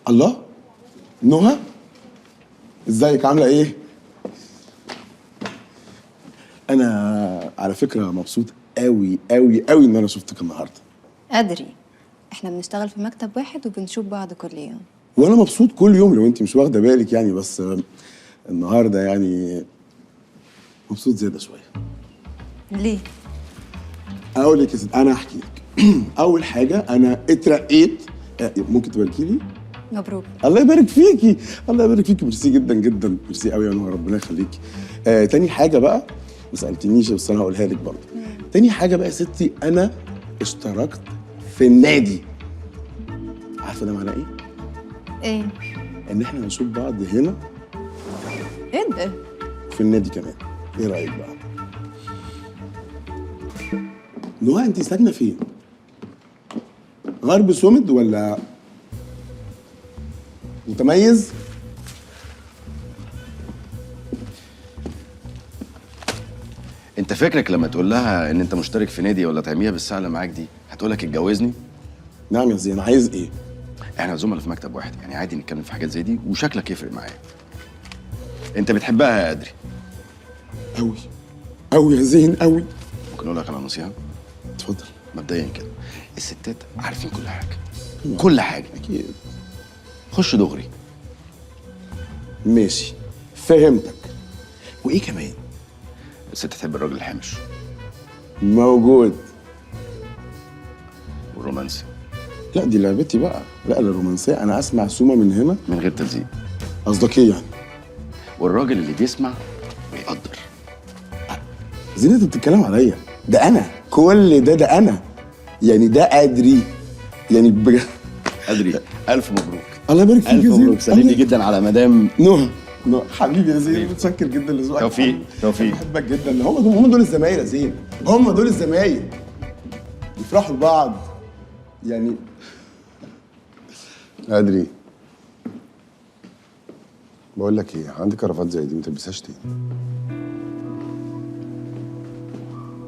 الله، نهى ازيك عامله ايه؟ انا على فكره مبسوط قوي قوي قوي ان انا شفتك النهارده. أدري، احنا بنشتغل في مكتب واحد وبنشوف بعض كل يوم. وانا مبسوط كل يوم لو انت مش واخده بالك يعني، بس النهارده يعني مبسوط زياده شويه. ليه؟ اقول لك يا ست، انا احكي لك. اول حاجه انا اترقيت. ممكن تباركي لي؟ مبروك. الله يبارك فيكي، الله يبارك فيكي، ميرسي جدا جدا، ميرسي قوي يا نهى، ربنا يخليكي. تاني حاجه بقى، ما سالتنيش بس انا هقولها لك برضه. تاني حاجه بقى يا ستي، انا اشتركت في النادي. عارفه ده معناه ايه؟ ايه؟ ان احنا هنشوف بعض هنا ايه ده؟ في النادي كمان. ايه رايك بقى؟ نهى انت ساكنه فين؟ غرب سومد ولا متميز؟ انت فكرك لما تقول لها ان انت مشترك في نادي ولا تعميها بالساعه اللي معاك دي هتقول لك اتجوزني؟ نعم يا زين، عايز ايه؟ احنا زملاء في مكتب واحد، يعني عادي نتكلم في حاجات زي دي وشكلك يفرق معايا. انت بتحبها يا ادري؟ قوي قوي يا زين قوي. ممكن اقول لك على نصيحه؟ اتفضل. مبدئيا كده، الستات عارفين كل حاجه، كل حاجه. اكيد. خش دغري. ماشي، فهمتك. وايه كمان؟ الست تحب الراجل الحامش موجود. والرومانسي لا دي لعبتي بقى، لا الرومانسيه انا اسمع سومه من هنا. من غير تلزيق. قصدك ايه يعني؟ والراجل اللي بيسمع ويقدر. زين انت بتتكلم عليا؟ ده انا كل ده انا يعني، ده ادري يعني بجد. ادري، الف مبروك. الله يبارك فيك يا الف زين. مبروك، سلمي جدا على مدام نهى. حبيبي يا زين، متشكر جدا لذوقك. توفيق، توفيق. بحبك جدا. هم دول الزمايل يا زين، هم دول الزمايل يفرحوا لبعض يعني. ادري، بقول لك ايه، عندي كرافات زي دي ما تلبسهاش تاني.